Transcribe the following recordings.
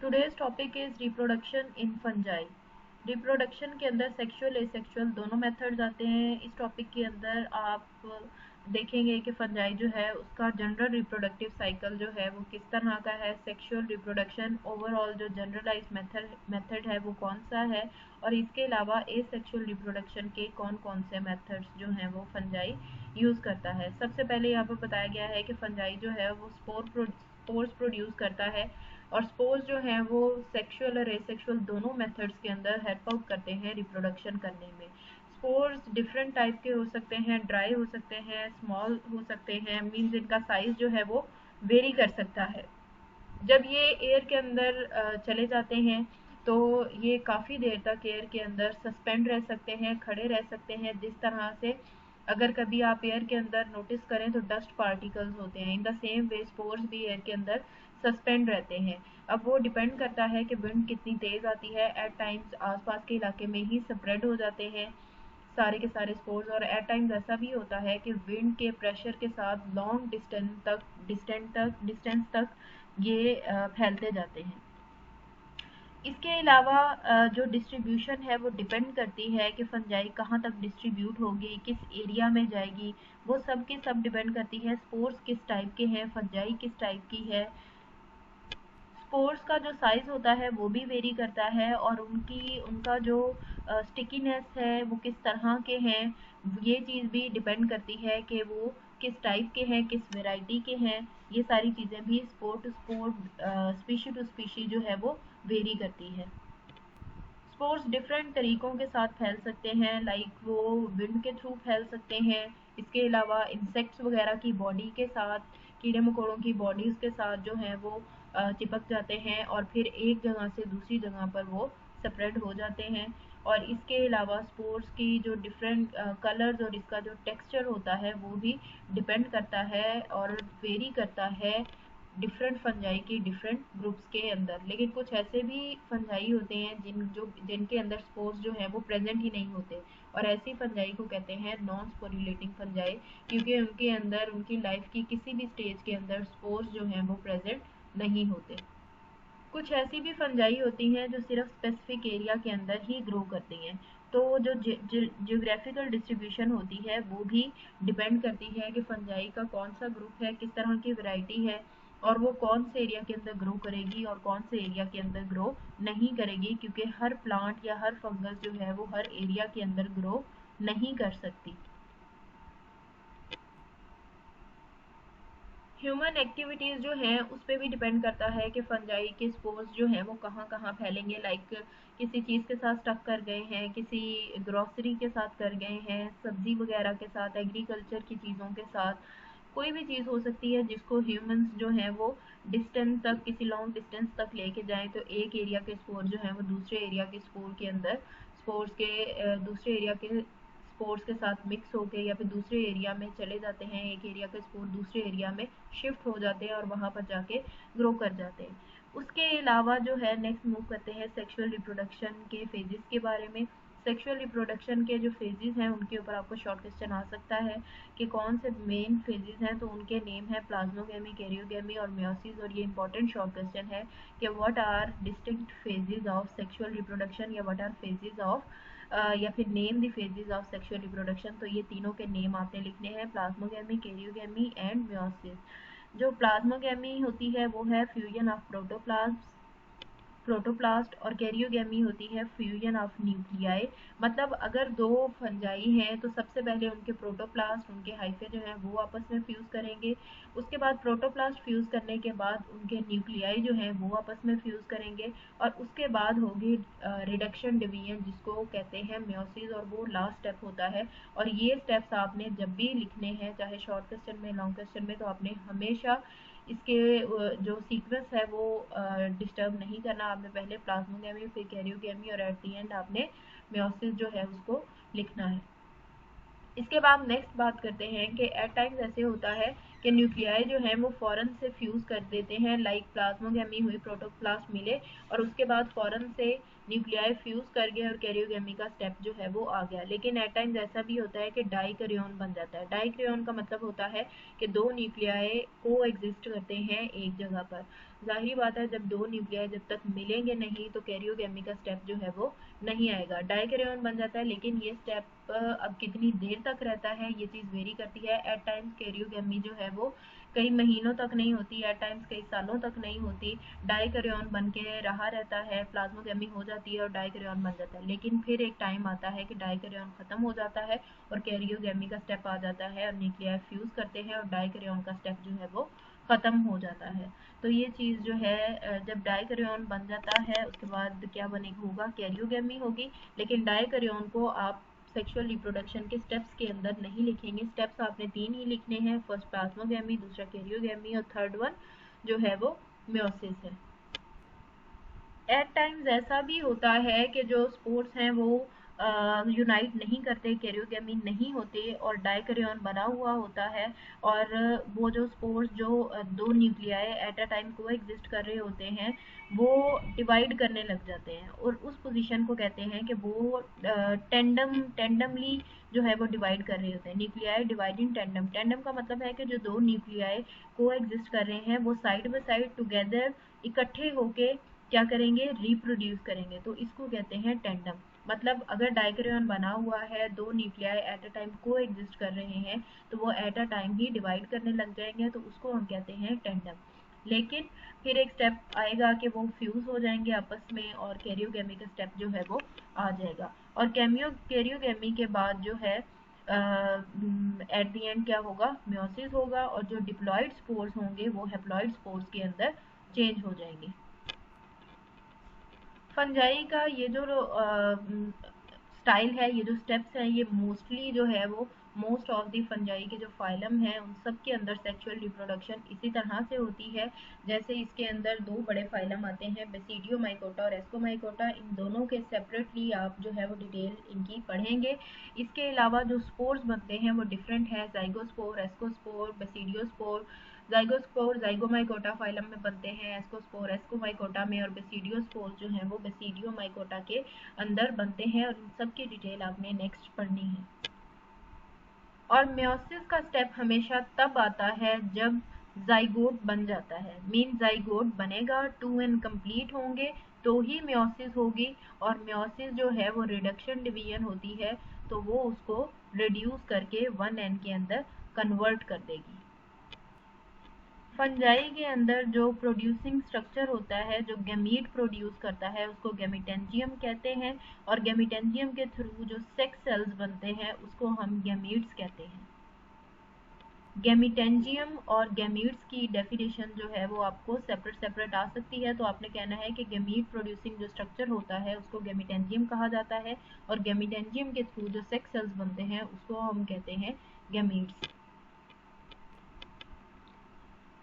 Today's topic is reproduction in fungi. Reproduction के अंदर sexual asexual दोनों मेथड्स आते हैं। इस टॉपिक के अंदर आप देखेंगे कि फंजाई जो है उसका जनरल रिप्रोडक्टिव साइकिल जो है वो किस तरह का है, सेक्सुअल रिप्रोडक्शन ओवरऑल जो जनरलाइज मेथड है वो कौन सा है, और इसके अलावा एसेक्सुअल रिप्रोडक्शन के कौन कौन से मेथड्स जो हैं वो फंजाई यूज़ करता है। सबसे पहले यहाँ पर बताया गया है कि फंजाई जो है वो स्पोर्स प्रोड्यूस करता है, और स्पोर्स जो हैं वो सेक्सुअल और एसेक्सुअल दोनों मेथड्स के अंदर हेल्प आउट करते हैं रिप्रोडक्शन करने में। स्पोर्स डिफरेंट टाइप के हो सकते हैं, ड्राई हो सकते हैं, स्मॉल हो सकते हैं, मीन्स इनका साइज जो है वो वेरी कर सकता है। जब ये एयर के अंदर चले जाते हैं तो ये काफ़ी देर तक एयर के अंदर सस्पेंड रह सकते हैं, खड़े रह सकते हैं। जिस तरह से अगर कभी आप एयर के अंदर नोटिस करें तो डस्ट पार्टिकल्स होते हैं, in the same way spores भी एयर के अंदर सस्पेंड रहते हैं। अब वो डिपेंड करता है कि विंड कितनी तेज़ आती है। एट टाइम्स आसपास के इलाके में ही स्प्रेड हो जाते हैं सारे के सारे स्पोर्स, और एट टाइम्स ऐसा भी होता है कि विंड के प्रेशर के साथ लॉन्ग डिस्टेंस तक ये फैलते जाते हैं। इसके अलावा जो डिस्ट्रीब्यूशन है वो डिपेंड करती है कि फंजाई कहाँ तक डिस्ट्रीब्यूट होगी, किस एरिया में जाएगी, वो सब के सब डिपेंड करती है। स्पोर्स किस टाइप के हैं, फंजाई किस टाइप की है। स्पोर्स का जो साइज़ होता है वो भी वेरी करता है, और उनका जो स्टिकीनेस है वो किस तरह के हैं, ये चीज़ भी डिपेंड करती है कि वो किस टाइप के हैं, किस वैरायटी के हैं। ये सारी चीज़ें भी sport to sport, species to species जो है वो वेरी करती है। स्पोर्स डिफरेंट तरीकों के साथ फैल सकते हैं, लाइक वो विंड के थ्रू फैल सकते हैं। इसके अलावा इंसेक्ट्स वगैरह की बॉडी के साथ, कीड़े मकोड़ों की बॉडीज़ के साथ जो है वो चिपक जाते हैं, और फिर एक जगह से दूसरी जगह पर वो स्प्रेड हो जाते हैं। और इसके अलावा स्पोर्स की जो डिफरेंट कलर्स और इसका जो टेक्सचर होता है वो भी डिपेंड करता है और वेरी करता है डिफरेंट फंजाई की डिफरेंट ग्रुप्स के अंदर। लेकिन कुछ ऐसे भी फंजाई होते हैं जिनके अंदर स्पोर्स जो है वो प्रेजेंट ही नहीं होते, और ऐसी फंजाई को कहते हैं नॉन स्पोरिलेटिंग फंजाई, क्योंकि उनके अंदर उनकी लाइफ की किसी भी स्टेज के अंदर स्पोर्स जो हैं वो प्रेजेंट नहीं होते। कुछ ऐसी भी फंजाई होती हैं जो सिर्फ स्पेसिफिक एरिया के अंदर ही ग्रो करती हैं। तो जो जियोग्राफिकल डिस्ट्रीब्यूशन होती है वो भी डिपेंड करती है कि फंजाई का कौन सा ग्रुप है, किस तरह की वैरायटी है, और वो कौन से एरिया के अंदर ग्रो करेगी और कौन से एरिया के अंदर ग्रो नहीं करेगी, क्योंकि हर प्लांट या हर फंगस जो है वो हर एरिया के अंदर ग्रो नहीं कर सकती। ह्यूमन एक्टिविटीज़ जो हैं उस पर भी डिपेंड करता है कि फंजाई के स्पोर्स जो हैं वो कहाँ कहाँ फैलेंगे। लाइक किसी चीज़ के साथ स्टक कर गए हैं, किसी ग्रॉसरी के साथ कर गए हैं, सब्जी वगैरह के साथ, एग्रीकल्चर की चीज़ों के साथ, कोई भी चीज़ हो सकती है जिसको ह्यूमंस जो हैं वो डिस्टेंस तक, किसी लॉन्ग डिस्टेंस तक लेके जाएं, तो एक एरिया के स्पोर जो हैं वो दूसरे एरिया के स्पोर के अंदर, स्पोर्स के दूसरे एरिया के स्पोर्स के साथ मिक्स होके या फिर दूसरे एरिया में चले जाते हैं। एक एरिया के स्पोर दूसरे एरिया में शिफ्ट हो जाते हैं और वहाँ पर जाके ग्रो कर जाते हैं। उसके अलावा जो है नेक्स्ट मूव करते हैं सेक्सुअल रिप्रोडक्शन के फेजेस के बारे में। सेक्सुअल रिप्रोडक्शन के जो फेजेस हैं उनके ऊपर आपको शॉर्ट क्वेश्चन आ सकता है कि कौन से मेन फेजेस हैं, तो उनके नेम है प्लाज्मोगेमी, कैरियोगेमी और मियोसिस। और ये इंपॉर्टेंट शॉर्ट क्वेश्चन है कि what are distinct phases of sexual reproduction, या व्हाट आर फेजेस ऑफ या फिर name the phases of sexual reproduction. तो ये तीनों के नेम आपने लिखने हैं, प्लाज्मोगेमी, कैरियोगेमी एंड मियोसिस। जो प्लाज्मोगेमी होती है वो है फ्यूजन ऑफ प्रोटोप्लास्ट, और कैरियोगेमी होती है फ्यूजन ऑफ न्यूक्लियाई। मतलब अगर दो फंजाई हैं तो सबसे पहले उनके प्रोटोप्लास्ट, उनके हाइफे जो हैं वो आपस में फ्यूज़ करेंगे। उसके बाद प्रोटोप्लास्ट फ्यूज़ करने के बाद उनके न्यूक्लियाई जो हैं वो आपस में फ्यूज़ करेंगे, और उसके बाद होगी रिडक्शन डिवीजन जिसको कहते हैं मियोसिस, और वो लास्ट स्टेप होता है। और ये स्टेप्स आपने जब भी लिखने हैं, चाहे शॉर्ट क्वेश्चन में, लॉन्ग क्वेश्चन में, तो आपने हमेशा इसके जो सीक्वेंस है वो डिस्टर्ब नहीं करना। आपने पहले प्लाज्मोगेमी, फिर कैरियोगेमी, और एट दी एंड आपने मियोसिस जो है उसको लिखना है। इसके बाद नेक्स्ट बात करते हैं कि एट टाइम्स ऐसे होता है कि न्यूक्लियाई जो है वो फ़ौरन से फ्यूज़ कर देते हैं, लाइक प्लाज्मोगेमी हुई, प्रोटोप्लास्ट मिले, और उसके बाद फ़ौरन से न्यूक्लियाई फ्यूज़ कर गए और कैरियोगेमी का स्टेप जो है वो आ गया। लेकिन एट टाइम्स ऐसा भी होता है कि डाइकैरियोन बन जाता है। डाइकैरियोन का मतलब होता है कि दो न्यूक्लियाई को एग्जिस्ट करते हैं एक जगह पर। जाहिर बात है जब दो न्यूक्लियाई जब तक मिलेंगे नहीं तो कैरियोगेमी का स्टेप जो है वो नहीं आएगा, डाइकैरियोन बन जाता है। लेकिन ये स्टेप अब कितनी देर तक रहता है ये चीज़ वेरी करती है। एट टाइम्स कैरियोगेमी जो है वो कई महीनों तक नहीं होती, एट टाइम्स कई सालों तक नहीं होती, डाइकैरियोन बन के रहा रहता है, प्लाज्मोगेमी हो जाती है और डाइकैरियोन बन जाता है। लेकिन फिर एक टाइम आता है कि डाइकैरियोन खत्म हो जाता है और कैरियोगेमी का स्टेप आ जाता है और न्यूक्लियाई फ्यूज करते हैं और डाइकैरियोन का स्टेप जो है वो खत्म हो जाता है। तो ये चीज़ जो है जब डाइकैरियोन बन जाता है उसके बाद क्या बनेगा होगा, कैरियोगेमी होगी। लेकिन डाइकैरियोन को आप सेक्सुअल रिप्रोडक्शन के स्टेप्स के अंदर नहीं लिखेंगे। स्टेप्स आपने 3 ही लिखने हैं, फर्स्ट प्लाज्मोगेमी, दूसरा कैरियोगेमी और थर्ड वन जो है वो मेयोसिस है। एट टाइम्स ऐसा भी होता है कि जो स्पोर्स हैं वो यूनाइट नहीं करते, कैरियोगेमी नहीं होते और डाइकैरियोन बना हुआ होता है और वो जो स्पोर्स जो दो न्यूक्लियाई एट अ टाइम को एग्जिस्ट कर रहे होते हैं वो डिवाइड करने लग जाते हैं और उस पोजीशन को कहते हैं कि वो टेंडमली जो है वो डिवाइड कर रहे होते हैं। न्यूक्लियाई डिवाइडिंग टेंडम, टेंडम का मतलब है कि जो दो न्यूक्लियाई को एग्जिस्ट कर रहे हैं वो साइड बाय साइड टुगेदर इकट्ठे होके क्या करेंगे, रिप्रोड्यूस करेंगे, तो इसको कहते हैं टेंडम। मतलब अगर डाइकैरियोन बना हुआ है, दो न्यूक्लियाई एट अ टाइम को एग्जिस्ट कर रहे हैं तो वो at a time he divide करने लग जाएंगे, तो उसको हम कहते हैं टेंडम। लेकिन फिर एक स्टेप आएगा कि वो फ्यूज हो जाएंगे आपस में और कैरियोगेमी का स्टेप जो है वो आ जाएगा। और कैरियोगेमी के बाद जो है एट द एंड क्या होगा, मेयोसिस होगा और जो डिप्लॉयड स्पोर्स होंगे वो हैप्लॉयड स्पोर्स के अंदर चेंज हो जाएंगे। फंजाई का ये जो स्टाइल है, ये जो स्टेप्स हैं, ये मोस्टली जो है वो मोस्ट ऑफ द फंजाई के जो फाइलम हैं उन सब के अंदर सेक्सुअल रिप्रोडक्शन इसी तरह से होती है। जैसे इसके अंदर दो बड़े फाइलम आते हैं, बेसिडियोमाइकोटा और एस्कोमाइकोटा। इन दोनों के सेपरेटली आप जो है वो डिटेल इनकी पढ़ेंगे। इसके अलावा जो स्पोर्स बनते हैं वो डिफरेंट है, zygospore, ascospore, basidiospore. Zygospore Zygomycota phylum में बनते हैं, एस्कोस्पोर एस्कोमाइकोटा में और बेसिडियोस्पोर जो हैं वो बेसिडियोमाइकोटा के अंदर बनते हैं और इन सब की डिटेल आपने नेक्स्ट पढ़नी है। और मेयोसिस का स्टेप हमेशा तब आता है जब जाइगोट बन जाता है, मीन जाइगोट बनेगा, 2n कंप्लीट होंगे तो ही मेयोसिस होगी। और मेयोसिस जो है वो रिडक्शन डिवीजन होती है तो वो उसको रिड्यूस करके 1n के अंदर कन्वर्ट कर देगी। फंजाई के अंदर जो प्रोड्यूसिंग स्ट्रक्चर होता है, जो गैमीट प्रोड्यूस करता है, उसको गैमीटेंजियम कहते हैं और गैमीटेंजियम के थ्रू जो सेक्स सेल्स बनते हैं उसको हम गैमीट्स कहते हैं। गैमीटेंजियम और गैमीट्स की डेफिनेशन जो है वो आपको सेपरेट सेपरेट आ सकती है, तो आपने कहना है कि गैमीट प्रोड्यूसिंग जो स्ट्रक्चर होता है उसको गैमीटेंजियम कहा जाता है और गैमीटेंजियम के थ्रू जो सेक्स सेल्स बनते हैं उसको हम कहते हैं गैमीट्स।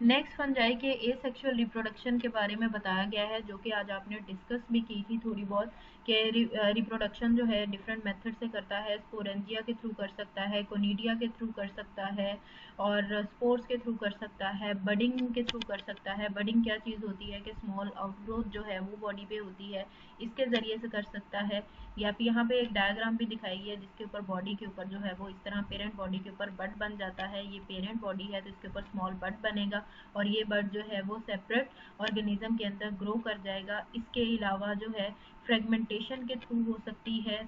नेक्स्ट फंजाई के एसेक्सुअल रिप्रोडक्शन के बारे में बताया गया है, जो कि आज आपने डिस्कस भी की थी थोड़ी बहुत, कि रिप्रोडक्शन जो है डिफरेंट मेथड से करता है। स्पोरेंजिया के थ्रू कर सकता है, कोनिडिया के थ्रू कर सकता है और स्पोर्स के थ्रू कर सकता है, बडिंग के थ्रू कर सकता है। बडिंग क्या चीज़ होती है कि स्मॉल आउटग्रोथ जो है वो बॉडी पे होती है, इसके ज़रिए से कर सकता है। या फिर यहाँ पे एक डायग्राम भी दिखाई है जिसके ऊपर बॉडी के ऊपर जो है वो इस तरह पेरेंट बॉडी के ऊपर बड बन जाता है, ये पेरेंट बॉडी है तो इसके ऊपर स्मॉल बड बनेगा और ये बर्ड जो है वो सेपरेट ऑर्गेनिज्म के अंदर ग्रो कर जाएगा। इसके अलावा जो है फ्रेगमेंटेशन के थ्रू हो सकती है।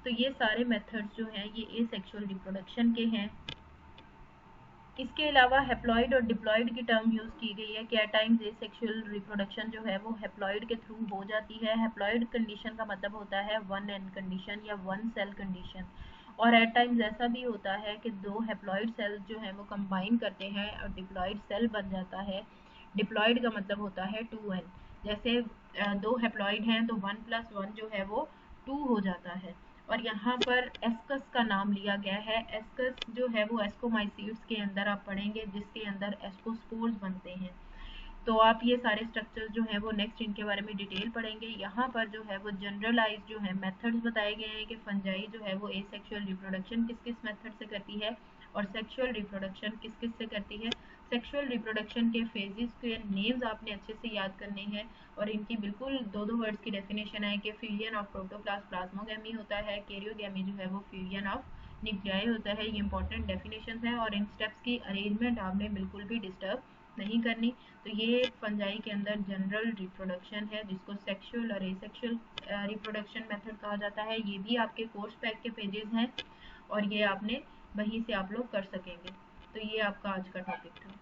तो ये सारे मेथड्स जो हैं ये एसेक्सुअल रिप्रोडक्शन के हैं। इसके अलावा हैप्लॉइड और डिप्लॉइड की टर्म यूज़ की गई है कि एट टाइम्स एसेक्सुअल रिप्रोडक्शन जो है वो हैप्लॉइड के थ्रू हो जाती है। हैप्लॉइड कंडीशन का मतलब होता है 1n कंडीशन या 1 सेल कंडीशन। और एट टाइम्स ऐसा भी होता है कि दो हैप्लॉइड सेल्स जो हैं वो कंबाइन करते हैं और डिप्लॉइड सेल बन जाता है। डिप्लॉइड का मतलब होता है 2n। जैसे दो हैप्लॉइड हैं तो 1 + 1 जो है वो 2 हो जाता है। और यहाँ पर एस्कस का नाम लिया गया है। एस्कस जो है वो एस्कोमाइसीड्स के अंदर आप पढ़ेंगे जिसके अंदर एस्कोस्पोर्स बनते हैं। तो आप ये सारे स्ट्रक्चर्स जो हैं वो नेक्स्ट इनके बारे में डिटेल पढ़ेंगे। यहाँ पर जो है वो जनरलाइज जो है मेथड्स बताए गए हैं कि फंजाई जो है वो एसेक्सुअल रिप्रोडक्शन किस किस मेथड से करती है और सेक्सुअल रिप्रोडक्शन किस किस से करती है। सेक्सुअल रिप्रोडक्शन के फेजेस के नेम्स आपने अच्छे से याद करने हैं और इनकी बिल्कुल दो दो वर्ड्स की डेफिनेशन है कि फ्यूजन ऑफ प्रोटोप्लास्ट प्लाज्मोगेमी होता है, कैरियोगेमी जो है वो फ्यूजन ऑफ न्यूक्लियाई होता है। ये इंपॉर्टेंट डेफिनेशन है और इन स्टेप्स की अरेंजमेंट आपने बिल्कुल भी डिस्टर्ब नहीं करनी। तो ये फंजाई के अंदर जनरल रिप्रोडक्शन है, जिसको सेक्सुअल और एसेक्सुअल रिप्रोडक्शन मेथड कहा जाता है। ये भी आपके कोर्स पैक के पेजेस हैं और ये आपने वहीं से आप लोग कर सकेंगे। तो ये आपका आज का टॉपिक था।